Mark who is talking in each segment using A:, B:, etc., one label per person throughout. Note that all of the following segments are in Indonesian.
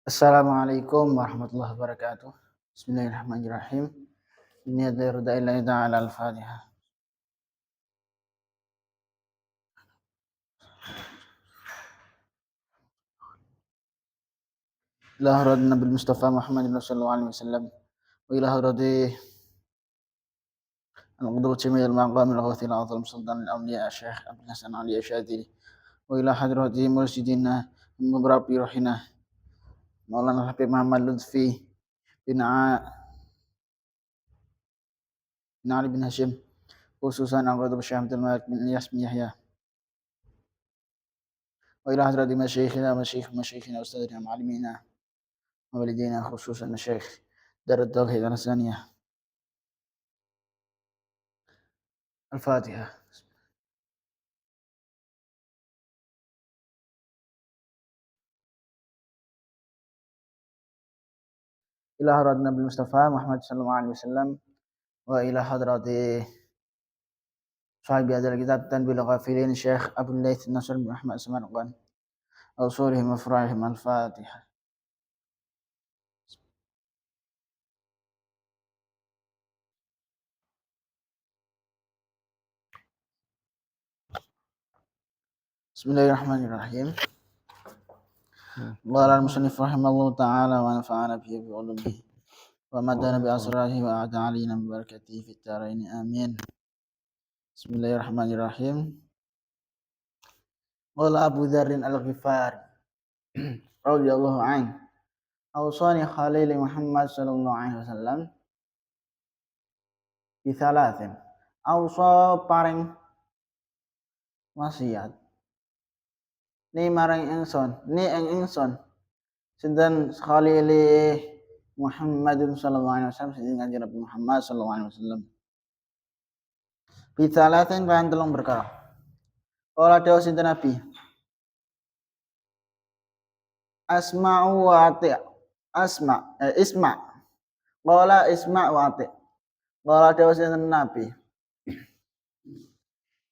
A: Assalamualaikum warahmatullahi wabarakatuh. Bismillahirrahmanirrahim. Inni ridaillahi ta'ala al-Fatihah. Ila hadratin Nabil Mustafa Muhammadin sallallahu alaihi wasallam wa ila hadrati al-qudrat jami' al-maqam al-ghathi al-azam sultan al-awliya Syekh Abdul Hasan Ali Asyadili wa ila hadrati mursyidina mubaraki rahina Maulana Habib Muhammad Lutfi bin Ali bin Hashim khususan al-qudrat Syekh Abdul Malik bin Ilyas bin Yahya wa ila hadrati masyayikhina ustadzina ma'alimina والدينا خصوصا الشيخ دار التوحيد الثانية الفاتحة. إلى حضرة النبي المصطفى محمد صلى الله عليه وسلم وإلى حضرة صاحب هذا الكتاب تنبيه الغافلين الشيخ أبو الليث النصر بن محمد سمرقان أصولهم وفرائهم الفاتحة. بسم الله الرحمن الرحيم. قال المصنف رحمه الله تعالى ونفعنا به بعلومه ومدنا بأسراره وأعد علينا ببركته في الدارين آمين. بسم الله الرحمن الرحيم. قال أبو ذر الغفاري رضي الله عنه أوصاني خليل محمد صلى الله عليه وسلم bithalathin awsa paring wasiat ni maring ingsun ing ingsun sinten khalili Muhammadun sallallahu alaihi wasallam sinten kanjeng Nabi Muhammad sallallahu alaihi wasallam bithalathin kan telung perkara. Kala dawuh sinten Nabi asma'u wa ati' isma' qala isma' wa ati' qala dawuh sinten Nabi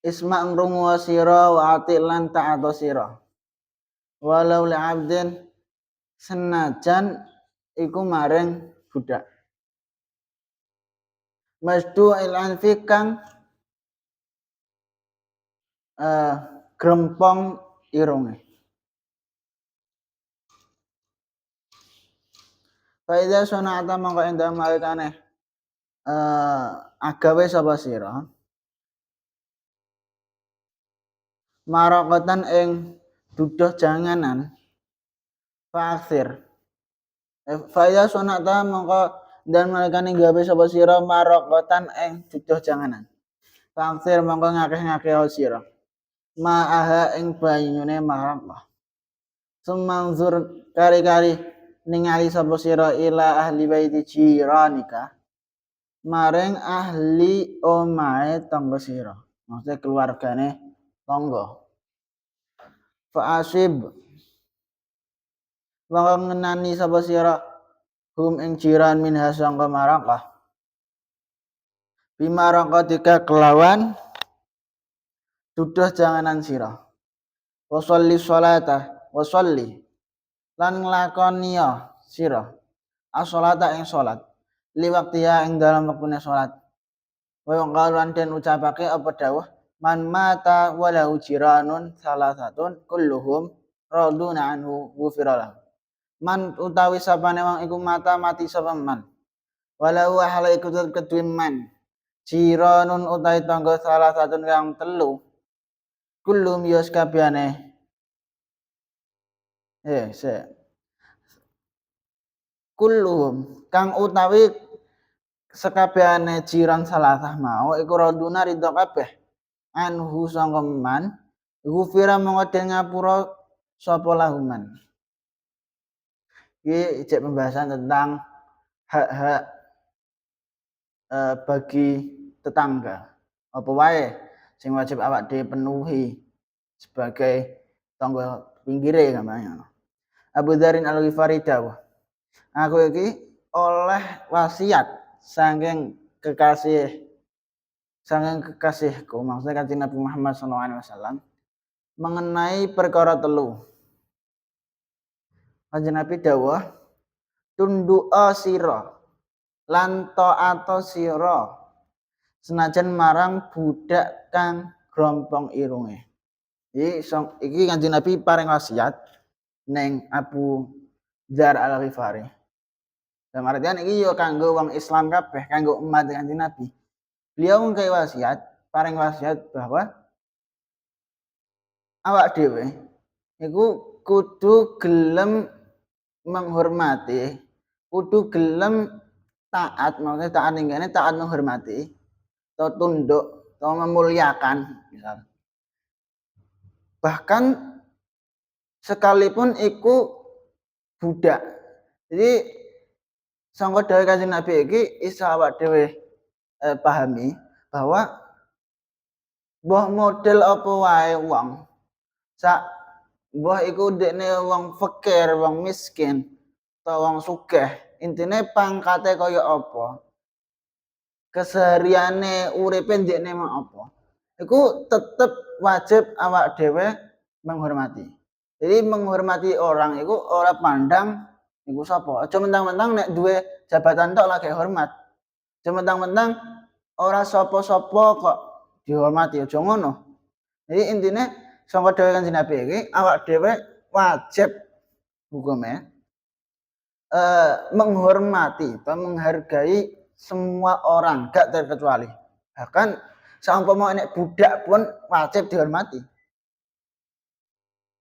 A: isma' ngrungu sira wa ati' lan ta'ato sira walau li abdin senajan iku maring budak masdu ilan fikang grempong irunge faida sunata mongko enda malikane agawe sapa sira marokotan ing duduh janganan faksir faida sunata mongko dan malikane gawe sapa sira marokotan ing duduh janganan faksir mongko ngakeh-ngakeh sira ma'aha ing banyune maraqah sumanzur kari-kari ningali sapa sira ila ahli baiti jiranika maring ahli omahe tangga sira maksudnya keluargane tangga fa'asib mongko ngenani sapa sira hum ing jiran minha sangka maraqah bimaraqatika kelawan duduh janganan sira wasolli sholata wasolli lan nglakoni sira as-sholata ing salat liwaktiha ing dalam wektune salat wa qalan den ucapake apa dawuh man mata walau jiranun salasatun kulluhum raduna anhu ghufiralah man utawi sapane wong iku mati sapa man walau hal iku kedue man jiranun utawi tangga salasatun kang telu kullum yos kabehane kulluhum kang utawi sekabehane jiran salasah mau iku raduna ridho kabeh anhu sangka man ghufira mongko den ngapura sapa lahuman. Iki cek pembahasan tentang hak-hak bagi tetangga apa wae sing wajib awak dhewe penuhi sebagai tangga pinggire gamane. Abu Dzarin Al-Ghifari dawuh, aku iki oleh wasiat saking kekasihku maksudnya kanjeng Nabi Muhammad SAW mengenai perkara telu. Kanjeng Nabi dawuh, tundu'a sira lan ta'ata sira senajan marang budak kang grompong irunge. Iki Kanjeng Nabi paring wasiat neng Abu Dzar Al-Ghifari. Dalam artian iki yo kanggo wong Islam kabeh, kanggo umat Kanjeng Nabi. Beliau nggawe wasiat, paring wasiat bahwa awak dhewe iku kudu gelem menghormati, kudu gelem taat, maksudnya taat ninggane taat menghormati, atau tunduk, atau memuliakan misal. Bahkan sekalipun iku budak. Jadi sangka dawuh Kanjeng Nabi iki iso awak dhewe pahami bahwa mbah model apa wae wong sak mbah iku ndekne wong fakir, wong miskin, atau wong sugih, intine pangkate kaya apa, kesehariane uripe ndekne mau apa, iku tetep wajib awak dhewe menghormati. Jadi menghormati orang iku ora pandang iku sapa. Aja mentang-mentang nek duwe jabatan tok lagi hormat. Aja mentang-mentang ora sapa-sapa kok dihormati, aja ngono. Jadi intine sangka dawuh Kanjeng Nabi iki awak dhewe wajib hukume menghormati atau menghargai semua orang, gak terkecuali. Bahkan saumpama nek budak pun wajib dihormati.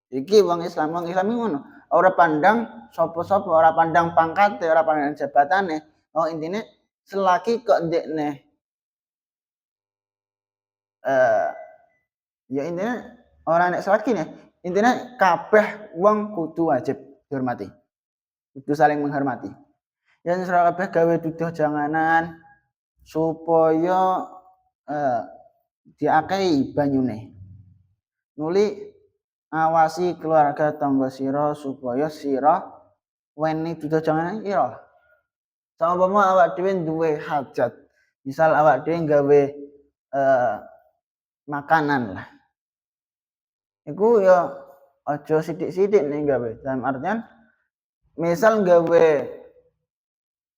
A: Iki wong Islam ngono. Ora pandang sapa-sapa, ora pandang pangkate, ora pandang jabatane. Oh intine selagi kok ndekne ya intine ora nek selagi nih. Intine kabeh wong kudu wajib dihormati. Kudu saling menghormati. Yen sira kabeh gawe duduh janganan supaya diakehi banyune. Nuli awasi keluarga tangga sira supaya sira weni duduh janganan ira. Saumpama awak dhewe duwe hajat, misal awak dhewe gawe makanan lah. Iku ya aja sithik-sithik nek gawe. Dalam artian misal gawe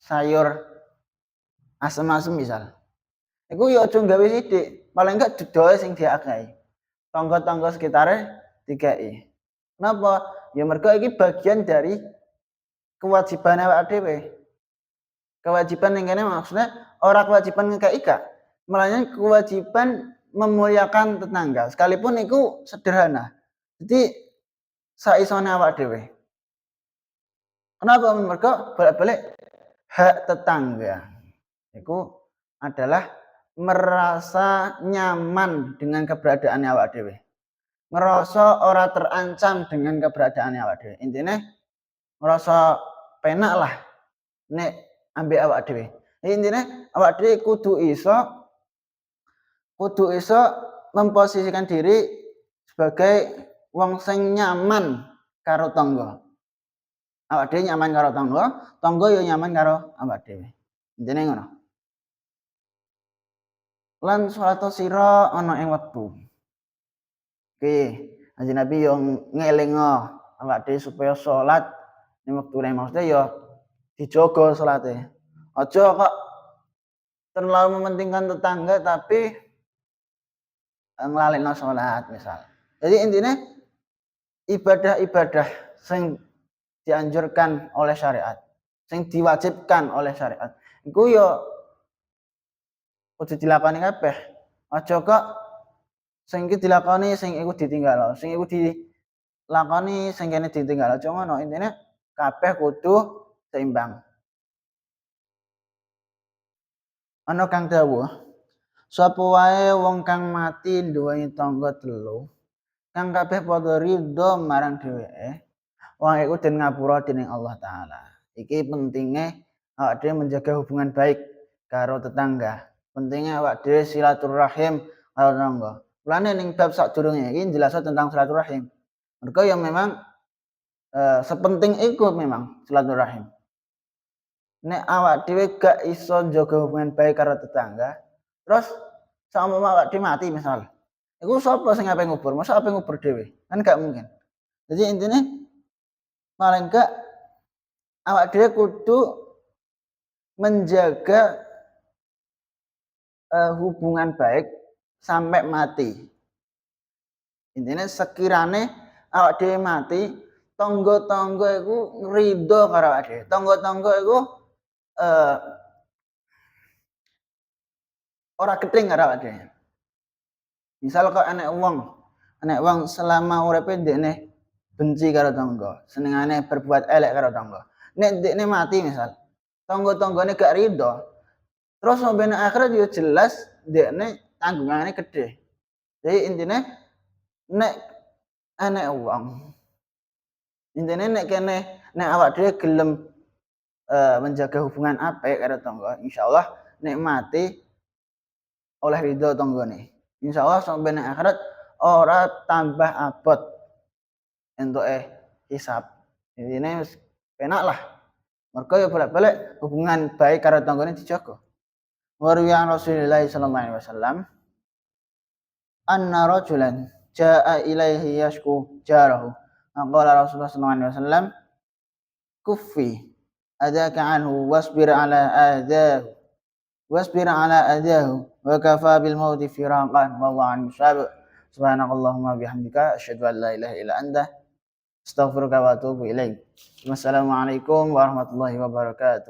A: sayur asem-asem misal. Iku ya aja gawe sithik, paling enggak dudohe sing diakehi. Tangga-tangga sekitare dikei. Kenapa? Ya mergo iki bagian dari kewajiban awak dhewe. Kewajiban yang kene maksudnya ora kewajiban ngekei gak, melainkan kewajiban memuliakan tetangga, sekalipun itu sederhana. Jadi saisone awak dhewe. Kenapa? Mergo balik-balik hak tetangga. Itu adalah merasa nyaman dengan keberadaan awak dhewe. Ngerasa ora terancam dengan keberadaan awak dhewe. Intine ngerasa penak lah nek ambek awak dhewe. Intine awak dhewe kudu iso memposisikan diri sebagai wong sing nyaman karo tangga. Awak dhewe nyaman karo tangga, tangga ya nyaman karo awak dhewe. Intine ngono. Lan salat sira ana ing wektu. Oke, Kanjeng Nabi yo ngelingo awak dhewe supaya salat ning wektune, maksudnya yo dijogo salate. Aja kok terlalu mementingkan tetangga tapi nglalekno salat misal. Jadi intinya ibadah-ibadah sing dianjurkan oleh syariat, sing diwajibkan oleh syariat, iku yo kudu dilakoni kabeh. Aja kok sing iki dilakoni sing iku ditinggal, sing iku dilakoni sing kene ditinggal. Aja ngono, intine kabeh kudu seimbang. Ana kang dawuh, sapa wae wong kang mati nduweni tangga telu, kang kabeh padha ridho marang dheweke, wong iku den ngapura dening Allah taala. Iki pentinge awak dhewe menjaga hubungan baik karo tetangga. Pentinge awak dhewe silaturahim karo tetangga. Mulane ning bab sadurunge iki jelasno tentang silaturahim. Mergo yang memang sepenting iku memang silaturahim. Nek awak dhewe gak iso njaga hubungan baik karo tetangga, terus saumpama awak dhewe mati misal. Iku sapa sing ape ngubur? Masa ape ngubur dhewe? Kan gak mungkin. Jadi intine paling gak awak dhewe kudu menjaga hubungan baik sampai mati. Intine sekirane awak dhewe mati, tangga-tangga iku ridho karo awak dhewe. Tangga-tangga iku eh, ora gething karo awak dhewe. Misal kok enek wong selama uripe ndekne benci karo tangga, senengane berbuat elek karo tangga. Nek ndekne mati misal, tangga-tanggane gak ridho, terus sampe nang akhirat yo jelas ndekne tanggungane gedhe. Jadi intine nek enek wong, intine nek kene nek awak dhewe gelem menjaga hubungan apik karo tangga, insyaallah nek mati oleh ridho tanggane. Insyaallah sampe nang akhirat ora tambah abot entuke hisab. Intine wis penak lah. Mergo ya bolak-balik hubungan baik karo tanggane dijaga. Wa riya Rasulillah sallallahu alaihi wasallam anna rajulan jaa ilaihi yashku jarahu. Qala Rasulullah sallallahu alaihi wasallam kuffi adaka anhu wasbir ala adahu wa kafa bil mauti firaqan wallahu an musab. Subhanakallahumma bihamdika asyhadu an la ilaha illa anta astaghfiruka wa atubu ilaik. Wassalamualaikum warahmatullahi wabarakatuh.